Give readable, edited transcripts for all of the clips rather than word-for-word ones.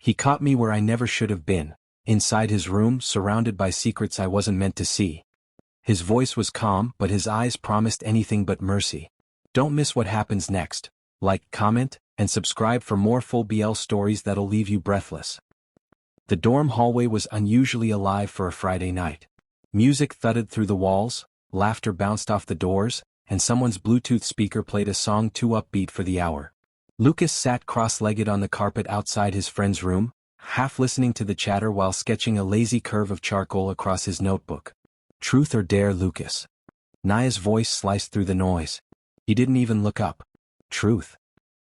He caught me where I never should have been, inside his room, surrounded by secrets I wasn't meant to see. His voice was calm, but his eyes promised anything but mercy. Don't miss what happens next. Like, comment, and subscribe for more full BL stories that'll leave you breathless. The dorm hallway was unusually alive for a Friday night. Music thudded through the walls, laughter bounced off the doors, and someone's Bluetooth speaker played a song too upbeat for the hour. Lucas sat cross-legged on the carpet outside his friend's room, half listening to the chatter while sketching a lazy curve of charcoal across his notebook. Truth or dare, Lucas? Naya's voice sliced through the noise. He didn't even look up. Truth.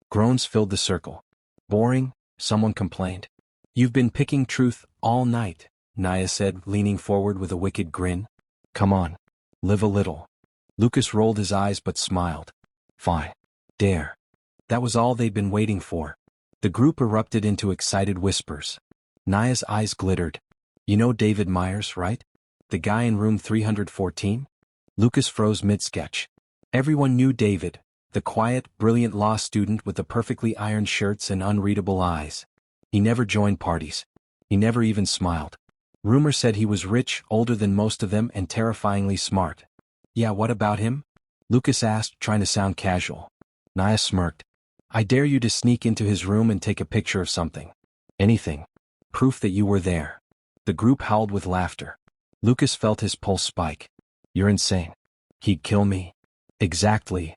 Groans filled the circle. Boring, someone complained. You've been picking truth all night, Naya said, leaning forward with a wicked grin. Come on. Live a little. Lucas rolled his eyes but smiled. Fine. Dare. That was all they'd been waiting for. The group erupted into excited whispers. Naya's eyes glittered. You know David Myers, right? The guy in room 314? Lucas froze mid-sketch. Everyone knew David, the quiet, brilliant law student with the perfectly ironed shirts and unreadable eyes. He never joined parties. He never even smiled. Rumor said he was rich, older than most of them, and terrifyingly smart. Yeah, what about him? Lucas asked, trying to sound casual. Naya smirked. I dare you to sneak into his room and take a picture of something. Anything. Proof that you were there. The group howled with laughter. Lucas felt his pulse spike. You're insane. He'd kill me. Exactly.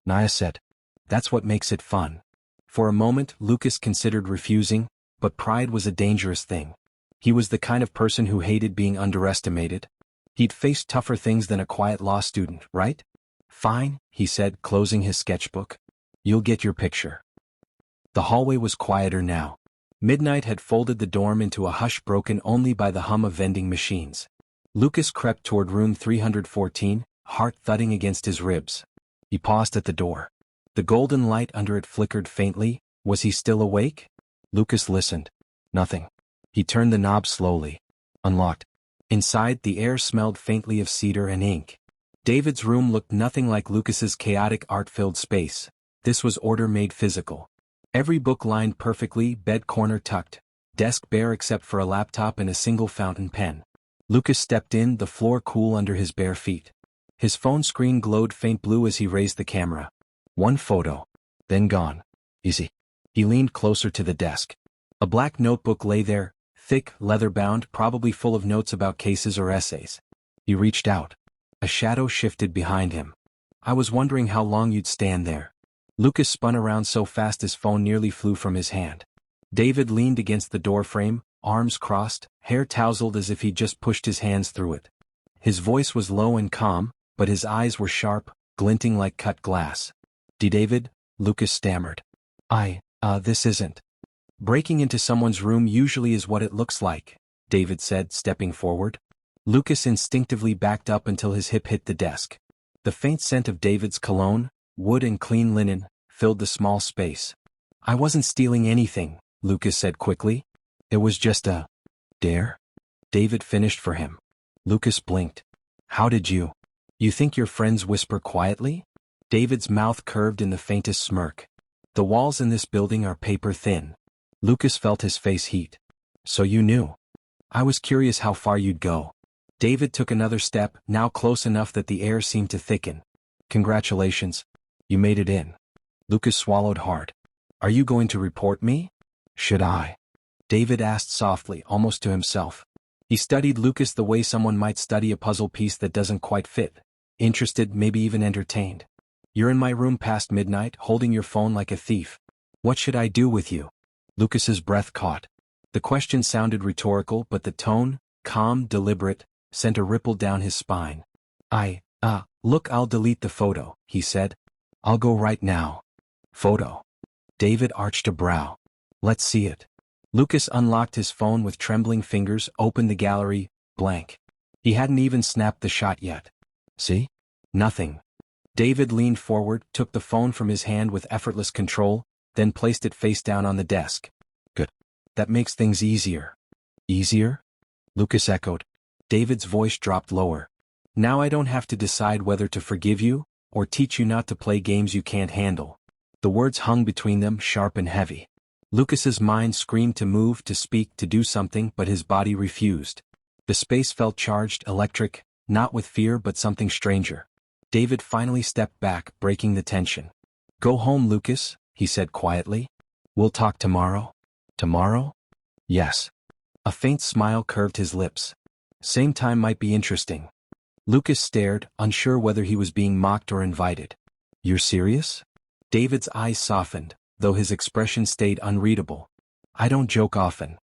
Naya said. That's what makes it fun. For a moment, Lucas considered refusing, but pride was a dangerous thing. He was the kind of person who hated being underestimated. He'd faced tougher things than a quiet law student, right? Fine, he said, closing his sketchbook. You'll get your picture. The hallway was quieter now. Midnight had folded the dorm into a hush broken only by the hum of vending machines. Lucas crept toward room 314, heart thudding against his ribs. He paused at the door. The golden light under it flickered faintly. Was he still awake? Lucas listened. Nothing. He turned the knob slowly. Unlocked. Inside, the air smelled faintly of cedar and ink. David's room looked nothing like Lucas's chaotic art-filled space. This was order made physical. Every book lined perfectly, bed corner tucked, desk bare except for a laptop and a single fountain pen. Lucas stepped in, the floor cool under his bare feet. His phone screen glowed faint blue as he raised the camera. One photo. Then gone. Easy. He leaned closer to the desk. A black notebook lay there, thick, leather-bound, probably full of notes about cases or essays. He reached out. A shadow shifted behind him. I was wondering how long you'd stand there. Lucas spun around so fast his phone nearly flew from his hand. David leaned against the doorframe, arms crossed, hair tousled as if he'd just pushed his hands through it. His voice was low and calm, but his eyes were sharp, glinting like cut glass. David, Lucas stammered. This isn't. Breaking into someone's room usually is what it looks like, David said, stepping forward. Lucas instinctively backed up until his hip hit the desk. The faint scent of David's cologne, wood and clean linen, filled the small space. I wasn't stealing anything, Lucas said quickly. It was just a dare. David finished for him. Lucas blinked. How did you? You think your friends whisper quietly? David's mouth curved in the faintest smirk. The walls in this building are paper thin. Lucas felt his face heat. So you knew. I was curious how far you'd go. David took another step, now close enough that the air seemed to thicken. Congratulations. You made it in. Lucas swallowed hard. Are you going to report me? Should I? David asked softly, almost to himself. He studied Lucas the way someone might study a puzzle piece that doesn't quite fit. Interested, maybe even entertained. You're in my room past midnight, holding your phone like a thief. What should I do with you? Lucas's breath caught. The question sounded rhetorical, but the tone, calm, deliberate, sent a ripple down his spine. Look, I'll delete the photo, he said. I'll go right now. Photo. David arched a brow. Let's see it. Lucas unlocked his phone with trembling fingers, opened the gallery, blank. He hadn't even snapped the shot yet. See? Nothing. David leaned forward, took the phone from his hand with effortless control, then placed it face down on the desk. Good. That makes things easier. Easier? Lucas echoed. David's voice dropped lower. Now I don't have to decide whether to forgive you, or teach you not to play games you can't handle. The words hung between them, sharp and heavy. Lucas's mind screamed to move, to speak, to do something, but his body refused. The space felt charged, electric, not with fear but something stranger. David finally stepped back, breaking the tension. "Go home, Lucas," he said quietly. "We'll talk tomorrow." "Tomorrow?" "Yes." A faint smile curved his lips. "Same time might be interesting." Lucas stared, unsure whether he was being mocked or invited. "You're serious?" David's eyes softened, though his expression stayed unreadable. "I don't joke often."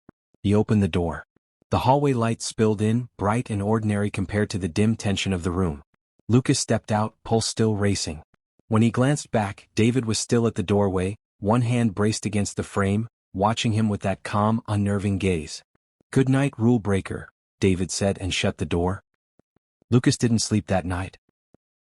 He opened the door. The hallway light spilled in, bright and ordinary compared to the dim tension of the room. Lucas stepped out, pulse still racing. When he glanced back, David was still at the doorway, one hand braced against the frame, watching him with that calm, unnerving gaze. "Good night, rule breaker," David said and shut the door. Lucas didn't sleep that night.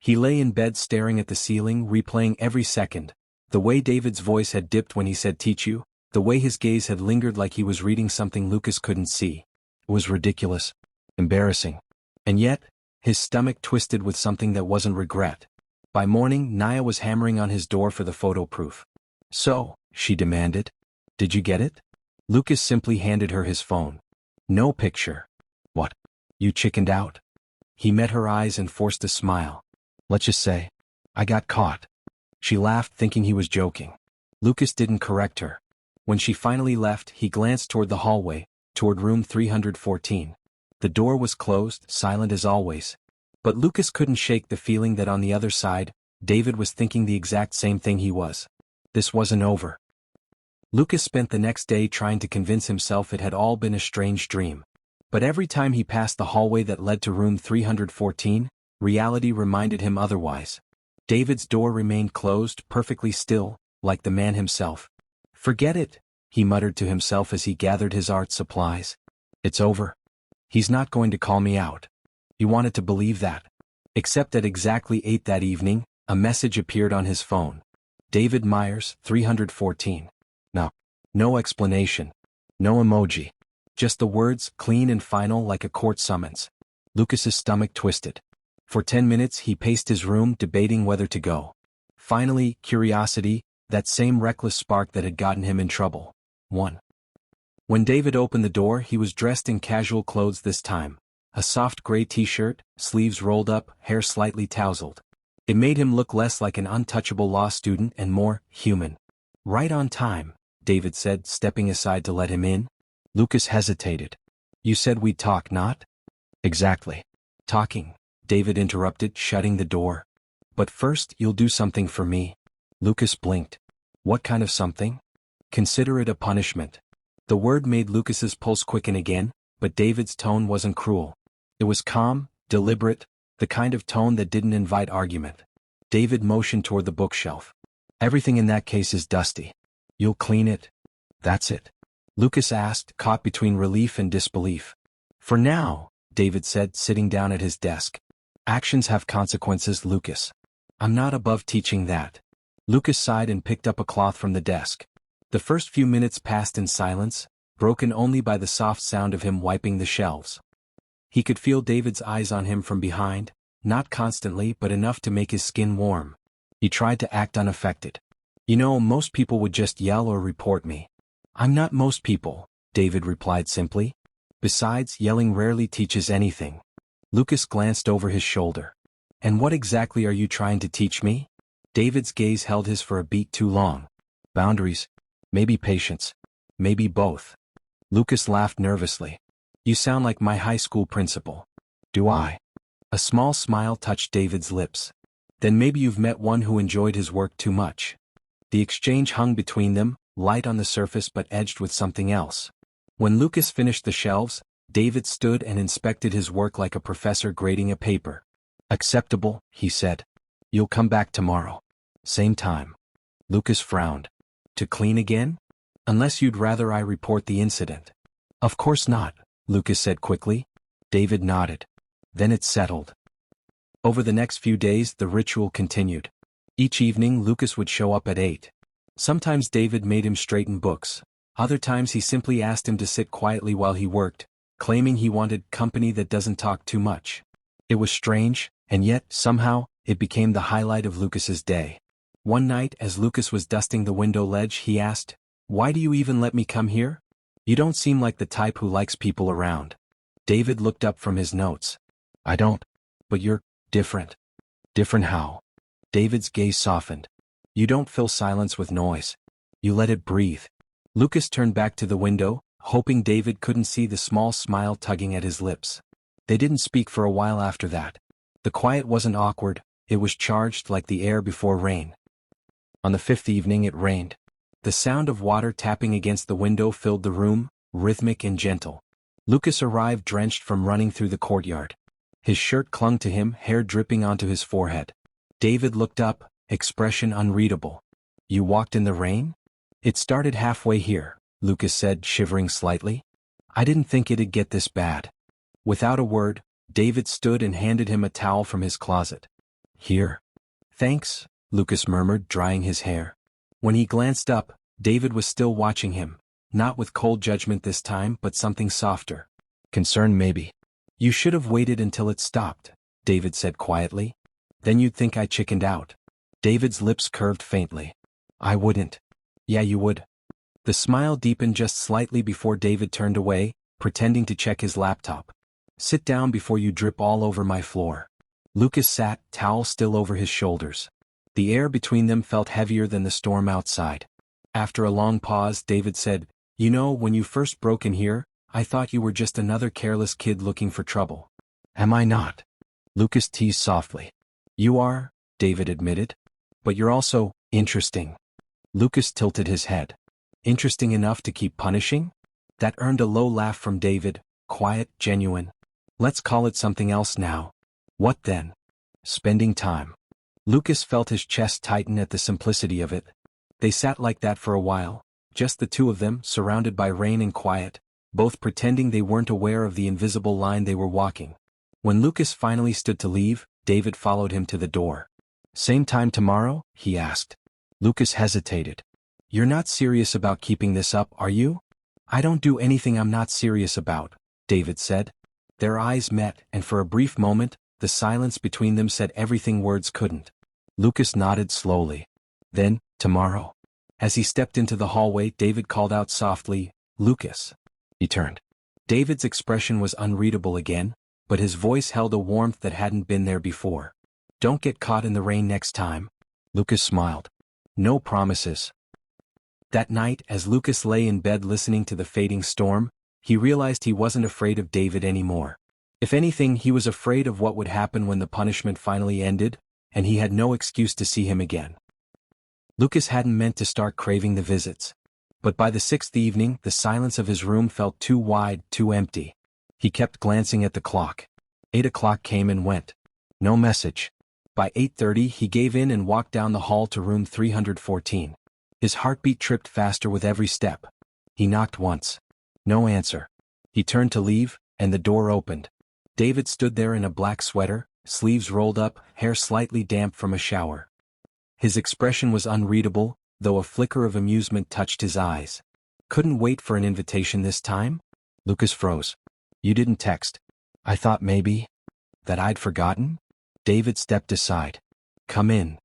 He lay in bed staring at the ceiling, replaying every second. The way David's voice had dipped when he said "teach you," the way his gaze had lingered like he was reading something Lucas couldn't see. It was ridiculous. Embarrassing. And yet, his stomach twisted with something that wasn't regret. By morning, Naya was hammering on his door for the photo proof. "So," she demanded, "did you get it?" Lucas simply handed her his phone. "No picture." "What? You chickened out?" He met her eyes and forced a smile. "Let's just say, I got caught." She laughed, thinking he was joking. Lucas didn't correct her. When she finally left, he glanced toward the hallway, toward room 314. The door was closed, silent as always. But Lucas couldn't shake the feeling that on the other side, David was thinking the exact same thing he was. This wasn't over. Lucas spent the next day trying to convince himself it had all been a strange dream. But every time he passed the hallway that led to room 314, reality reminded him otherwise. David's door remained closed, perfectly still, like the man himself. "Forget it," he muttered to himself as he gathered his art supplies. "It's over. He's not going to call me out." He wanted to believe that. Except at exactly 8 that evening, a message appeared on his phone. "David Myers, 314. No explanation. No emoji. Just the words, clean and final like a court summons. Lucas's stomach twisted. For 10 minutes he paced his room, debating whether to go. Finally, curiosity, that same reckless spark that had gotten him in trouble, won. When David opened the door, he was dressed in casual clothes this time. A soft gray t-shirt, sleeves rolled up, hair slightly tousled. It made him look less like an untouchable law student and more human. "Right on time," David said, stepping aside to let him in. Lucas hesitated. "You said we'd talk, not?" "Exactly. Talking," David interrupted, shutting the door. "But first, you'll do something for me." Lucas blinked. "What kind of something?" "Consider it a punishment." The word made Lucas's pulse quicken again, but David's tone wasn't cruel. It was calm, deliberate, the kind of tone that didn't invite argument. David motioned toward the bookshelf. "Everything in that case is dusty. You'll clean it?" "That's it?" Lucas asked, caught between relief and disbelief. "For now," David said, sitting down at his desk. "Actions have consequences, Lucas. I'm not above teaching that." Lucas sighed and picked up a cloth from the desk. The first few minutes passed in silence, broken only by the soft sound of him wiping the shelves. He could feel David's eyes on him from behind, not constantly but enough to make his skin warm. He tried to act unaffected. "You know, most people would just yell or report me." "I'm not most people," David replied simply. "Besides, yelling rarely teaches anything." Lucas glanced over his shoulder. "And what exactly are you trying to teach me?" David's gaze held his for a beat too long. "Boundaries. Maybe patience. Maybe both." Lucas laughed nervously. "You sound like my high school principal." "Do I?" A small smile touched David's lips. "Then maybe you've met one who enjoyed his work too much." The exchange hung between them, light on the surface but edged with something else. When Lucas finished the shelves, David stood and inspected his work like a professor grading a paper. "Acceptable," he said. "You'll come back tomorrow. Same time." Lucas frowned. "To clean again? Unless you'd rather I report the incident." "Of course not," Lucas said quickly. David nodded. "Then it's settled." Over the next few days the ritual continued. Each evening Lucas would show up at 8. Sometimes David made him straighten books. Other times he simply asked him to sit quietly while he worked, claiming he wanted company that doesn't talk too much. It was strange, and yet, somehow, it became the highlight of Lucas's day. One night as Lucas was dusting the window ledge he asked, Why do you even let me come here? You don't seem like the type who likes people around. David looked up from his notes. I don't. But you're different. Different how? David's gaze softened. You don't fill silence with noise. You let it breathe. Lucas turned back to the window, hoping David couldn't see the small smile tugging at his lips. They didn't speak for a while after that. The quiet wasn't awkward, it was charged like the air before rain. On the fifth evening it rained. The sound of water tapping against the window filled the room, rhythmic and gentle. Lucas arrived drenched from running through the courtyard. His shirt clung to him, hair dripping onto his forehead. David looked up, expression unreadable. You walked in the rain? It started halfway here, Lucas said, shivering slightly. I didn't think it'd get this bad. Without a word, David stood and handed him a towel from his closet. Here. Thanks, Lucas murmured, drying his hair. When he glanced up, David was still watching him, not with cold judgment this time but something softer. Concern maybe. You should have waited until it stopped, David said quietly. Then you'd think I chickened out. David's lips curved faintly. I wouldn't. Yeah, you would. The smile deepened just slightly before David turned away, pretending to check his laptop. Sit down before you drip all over my floor. Lucas sat, towel still over his shoulders. The air between them felt heavier than the storm outside. After a long pause, David said, You know, when you first broke in here, I thought you were just another careless kid looking for trouble. Am I not? Lucas teased softly. You are, David admitted. But you're also interesting. Lucas tilted his head. Interesting enough to keep punishing? That earned a low laugh from David, quiet, genuine. Let's call it something else now. What then? Spending time. Lucas felt his chest tighten at the simplicity of it. They sat like that for a while, just the two of them, surrounded by rain and quiet, both pretending they weren't aware of the invisible line they were walking. When Lucas finally stood to leave, David followed him to the door. Same time tomorrow? He asked. Lucas hesitated. You're not serious about keeping this up, are you? I don't do anything I'm not serious about, David said. Their eyes met, and for a brief moment, the silence between them said everything words couldn't. Lucas nodded slowly. Then, tomorrow. As he stepped into the hallway, David called out softly, Lucas. He turned. David's expression was unreadable again, but his voice held a warmth that hadn't been there before. Don't get caught in the rain next time. Lucas smiled. No promises. That night, as Lucas lay in bed listening to the fading storm, he realized he wasn't afraid of David anymore. If anything, he was afraid of what would happen when the punishment finally ended, and he had no excuse to see him again. Lucas hadn't meant to start craving the visits. But by the sixth evening, the silence of his room felt too wide, too empty. He kept glancing at the clock. 8 o'clock came and went. No message. By 8:30 he gave in and walked down the hall to room 314. His heartbeat tripped faster with every step. He knocked once. No answer. He turned to leave, and the door opened. David stood there in a black sweater, sleeves rolled up, hair slightly damp from a shower. His expression was unreadable, though a flicker of amusement touched his eyes. Couldn't wait for an invitation this time? Lucas froze. You didn't text. I thought maybe that I'd forgotten? David stepped aside. Come in.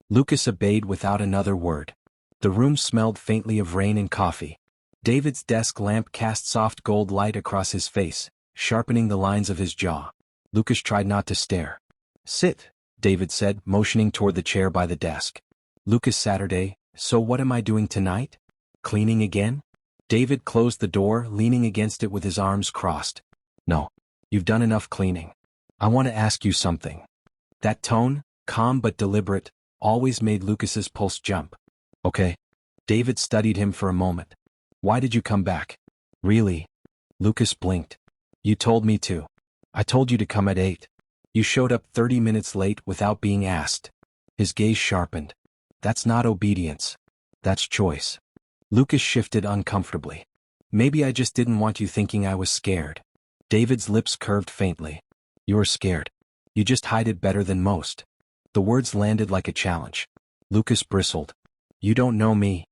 Lucas obeyed without another word. The room smelled faintly of rain and coffee. David's desk lamp cast soft gold light across his face, sharpening the lines of his jaw. Lucas tried not to stare. Sit, David said, motioning toward the chair by the desk. Lucas Saturday, so what am I doing tonight? Cleaning again? David closed the door, leaning against it with his arms crossed. No, you've done enough cleaning. I want to ask you something. That tone, calm but deliberate, always made Lucas's pulse jump. Okay. David studied him for a moment. Why did you come back? Really? Lucas blinked. You told me to. I told you to come at 8. You showed up 30 minutes late without being asked. His gaze sharpened. That's not obedience. That's choice. Lucas shifted uncomfortably. Maybe I just didn't want you thinking I was scared. David's lips curved faintly. You're scared. You just hide it better than most. The words landed like a challenge. Lucas bristled. You don't know me.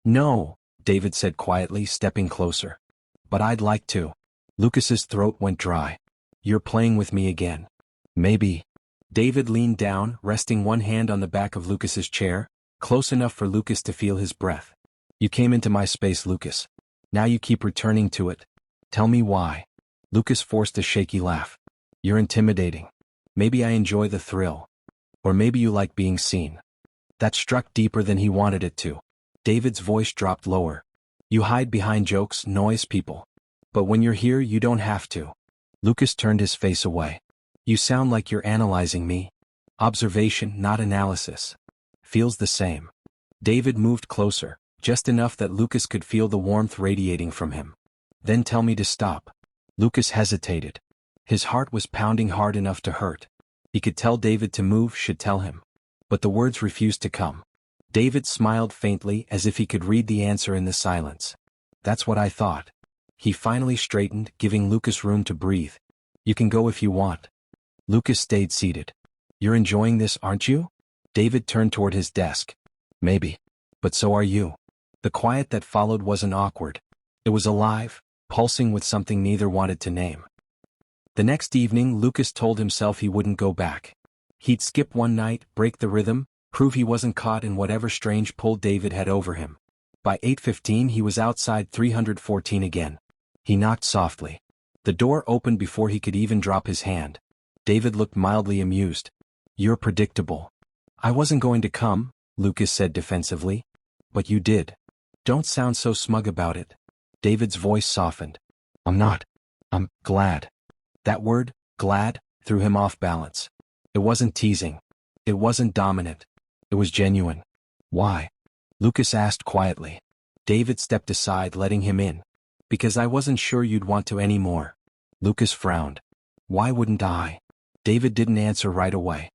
No, David said quietly, stepping closer. But I'd like to. Lucas's throat went dry. You're playing with me again. Maybe. David leaned down, resting one hand on the back of Lucas's chair, close enough for Lucas to feel his breath. You came into my space, Lucas. Now you keep returning to it. Tell me why. Lucas forced a shaky laugh. You're intimidating. Maybe I enjoy the thrill. Or maybe you like being seen. That struck deeper than he wanted it to. David's voice dropped lower. You hide behind jokes, noise, people. But when you're here, you don't have to. Lucas turned his face away. You sound like you're analyzing me. Observation, not analysis. Feels the same. David moved closer, just enough that Lucas could feel the warmth radiating from him. Then tell me to stop. Lucas hesitated. His heart was pounding hard enough to hurt. He could tell David to move, should tell him. But the words refused to come. David smiled faintly as if he could read the answer in the silence. That's what I thought. He finally straightened, giving Lucas room to breathe. You can go if you want. Lucas stayed seated. You're enjoying this, aren't you? David turned toward his desk. Maybe. But so are you. The quiet that followed wasn't awkward. It was alive, pulsing with something neither wanted to name. The next evening, Lucas told himself he wouldn't go back. He'd skip one night, break the rhythm, prove he wasn't caught in whatever strange pull David had over him. By 8:15 he was outside 314 again. He knocked softly. The door opened before he could even drop his hand. David looked mildly amused. You're predictable. I wasn't going to come, Lucas said defensively. But you did. Don't sound so smug about it. David's voice softened. I'm not. I'm glad. That word, glad, threw him off balance. It wasn't teasing. It wasn't dominant. It was genuine. Why? Lucas asked quietly. David stepped aside, letting him in. Because I wasn't sure you'd want to anymore. Lucas frowned. Why wouldn't I? David didn't answer right away.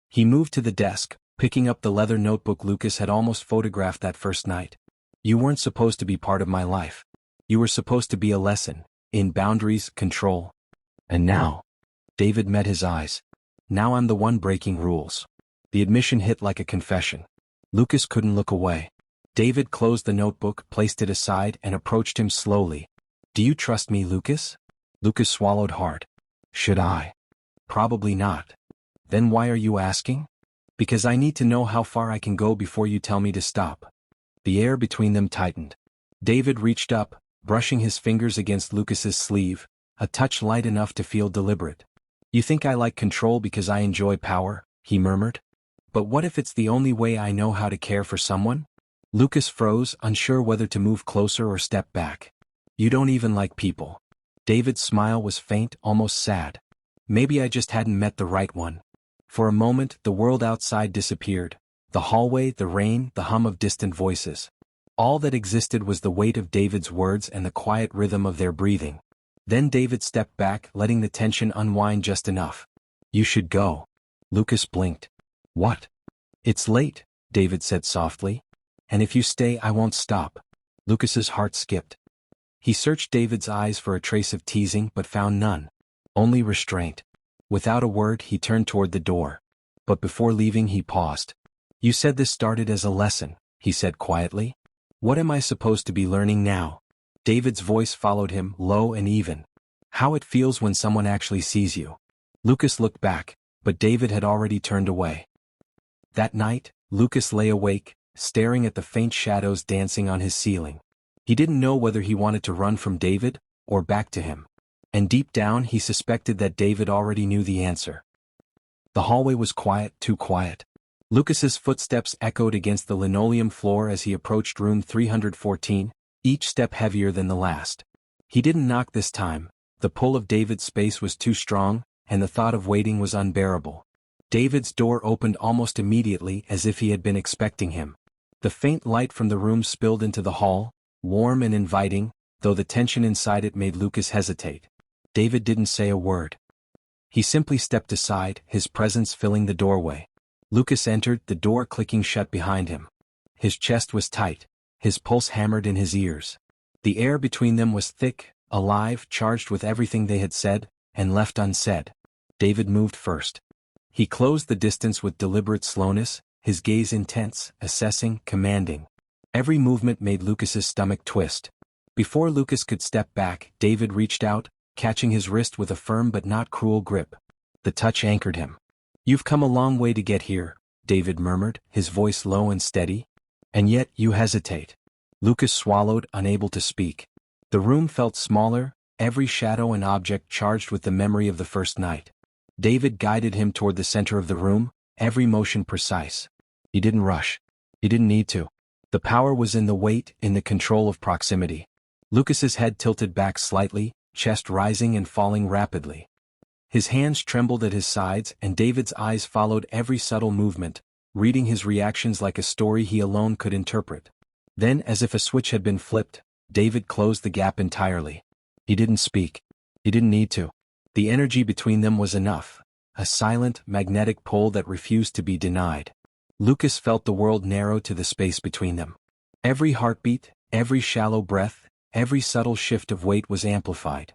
He moved to the desk, picking up the leather notebook Lucas had almost photographed that first night. You weren't supposed to be part of my life. You were supposed to be a lesson, in boundaries, control. And now? David met his eyes. Now I'm the one breaking rules. The admission hit like a confession. Lucas couldn't look away. David closed the notebook, placed it aside, and approached him slowly. Do you trust me, Lucas? Lucas swallowed hard. Should I? Probably not. Then why are you asking? Because I need to know how far I can go before you tell me to stop. The air between them tightened. David reached up, brushing his fingers against Lucas's sleeve, a touch light enough to feel deliberate. You think I like control because I enjoy power? He murmured. But what if it's the only way I know how to care for someone? Lucas froze, unsure whether to move closer or step back. You don't even like people. David's smile was faint, almost sad. Maybe I just hadn't met the right one. For a moment, the world outside disappeared. The hallway, the rain, the hum of distant voices. All that existed was the weight of David's words and the quiet rhythm of their breathing. Then David stepped back, letting the tension unwind just enough. You should go. Lucas blinked. What? It's late, David said softly. And if you stay, I won't stop. Lucas's heart skipped. He searched David's eyes for a trace of teasing but found none. Only restraint. Without a word, he turned toward the door. But before leaving, he paused. You said this started as a lesson, he said quietly. What am I supposed to be learning now? David's voice followed him, low and even. How it feels when someone actually sees you. Lucas looked back, but David had already turned away. That night, Lucas lay awake, staring at the faint shadows dancing on his ceiling. He didn't know whether he wanted to run from David, or back to him. And deep down he suspected that David already knew the answer. The hallway was quiet, too quiet. Lucas's footsteps echoed against the linoleum floor as he approached room 314, each step heavier than the last. He didn't knock this time. The pull of David's space was too strong, and the thought of waiting was unbearable. David's door opened almost immediately as if he had been expecting him. The faint light from the room spilled into the hall, warm and inviting, though the tension inside it made Lucas hesitate. David didn't say a word. He simply stepped aside, his presence filling the doorway. Lucas entered, the door clicking shut behind him. His chest was tight, his pulse hammered in his ears. The air between them was thick, alive, charged with everything they had said, and left unsaid. David moved first. He closed the distance with deliberate slowness, his gaze intense, assessing, commanding. Every movement made Lucas's stomach twist. Before Lucas could step back, David reached out, catching his wrist with a firm but not cruel grip. The touch anchored him. You've come a long way to get here, David murmured, his voice low and steady. And yet, you hesitate. Lucas swallowed, unable to speak. The room felt smaller, every shadow and object charged with the memory of the first night. David guided him toward the center of the room, every motion precise. He didn't rush. He didn't need to. The power was in the weight, in the control of proximity. Lucas's head tilted back slightly, chest rising and falling rapidly. His hands trembled at his sides, and David's eyes followed every subtle movement, reading his reactions like a story he alone could interpret. Then, as if a switch had been flipped, David closed the gap entirely. He didn't speak. He didn't need to. The energy between them was enough, a silent, magnetic pull that refused to be denied. Lucas felt the world narrow to the space between them. Every heartbeat, every shallow breath, every subtle shift of weight was amplified.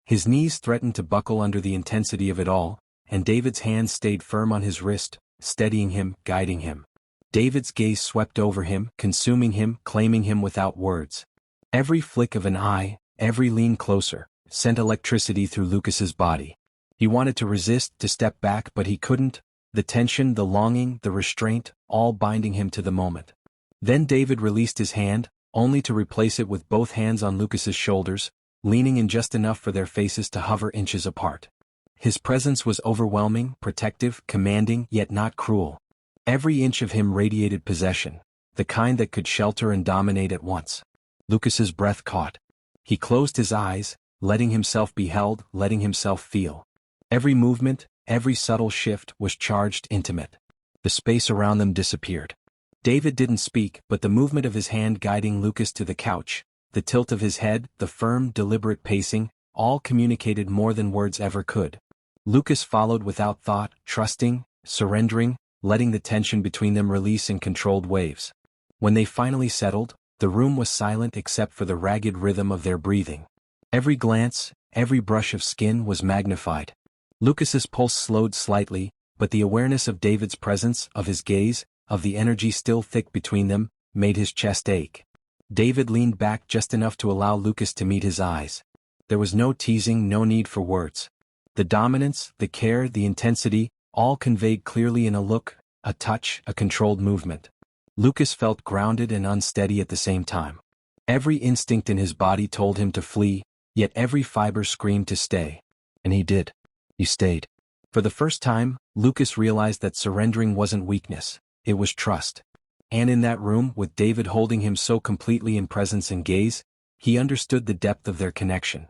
His knees threatened to buckle under the intensity of it all, and David's hand stayed firm on his wrist, steadying him, guiding him. David's gaze swept over him, consuming him, claiming him without words. Every flick of an eye, every lean closer, sent electricity through Lucas's body. He wanted to resist, to step back, but he couldn't, the tension, the longing, the restraint, all binding him to the moment. Then David released his hand, only to replace it with both hands on Lucas's shoulders, leaning in just enough for their faces to hover inches apart. His presence was overwhelming, protective, commanding, yet not cruel. Every inch of him radiated possession, the kind that could shelter and dominate at once. Lucas's breath caught. He closed his eyes, letting himself be held, letting himself feel. Every movement, every subtle shift was charged, intimate. The space around them disappeared. David didn't speak, but the movement of his hand guiding Lucas to the couch, the tilt of his head, the firm, deliberate pacing, all communicated more than words ever could. Lucas followed without thought, trusting, surrendering, letting the tension between them release in controlled waves. When they finally settled, the room was silent except for the ragged rhythm of their breathing. Every glance, every brush of skin was magnified. Lucas's pulse slowed slightly, but the awareness of David's presence, of his gaze, of the energy still thick between them, made his chest ache. David leaned back just enough to allow Lucas to meet his eyes. There was no teasing, no need for words. The dominance, the care, the intensity, all conveyed clearly in a look, a touch, a controlled movement. Lucas felt grounded and unsteady at the same time. Every instinct in his body told him to flee, yet every fiber screamed to stay. And he did. He stayed. For the first time, Lucas realized that surrendering wasn't weakness, it was trust. And in that room, with David holding him so completely in presence and gaze, he understood the depth of their connection.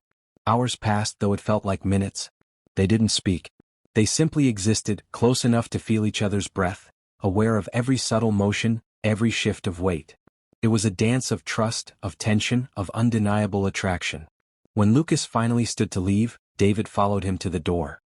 Hours passed, though it felt like minutes. They didn't speak. They simply existed, close enough to feel each other's breath, aware of every subtle motion, every shift of weight. It was a dance of trust, of tension, of undeniable attraction. When Lucas finally stood to leave, David followed him to the door.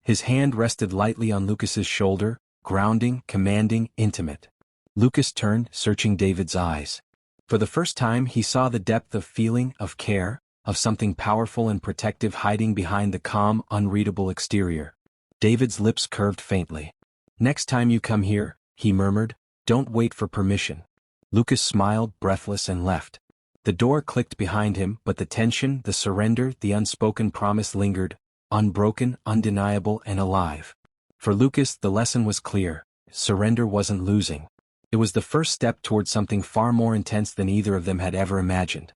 His hand rested lightly on Lucas's shoulder, grounding, commanding, intimate. Lucas turned, searching David's eyes. For the first time he saw the depth of feeling, of care, of something powerful and protective hiding behind the calm, unreadable exterior. David's lips curved faintly. "Next time you come here," he murmured, "don't wait for permission." Lucas smiled, breathless, and left. The door clicked behind him, but the tension, the surrender, the unspoken promise lingered, unbroken, undeniable, and alive. For Lucas, the lesson was clear: surrender wasn't losing. It was the first step toward something far more intense than either of them had ever imagined.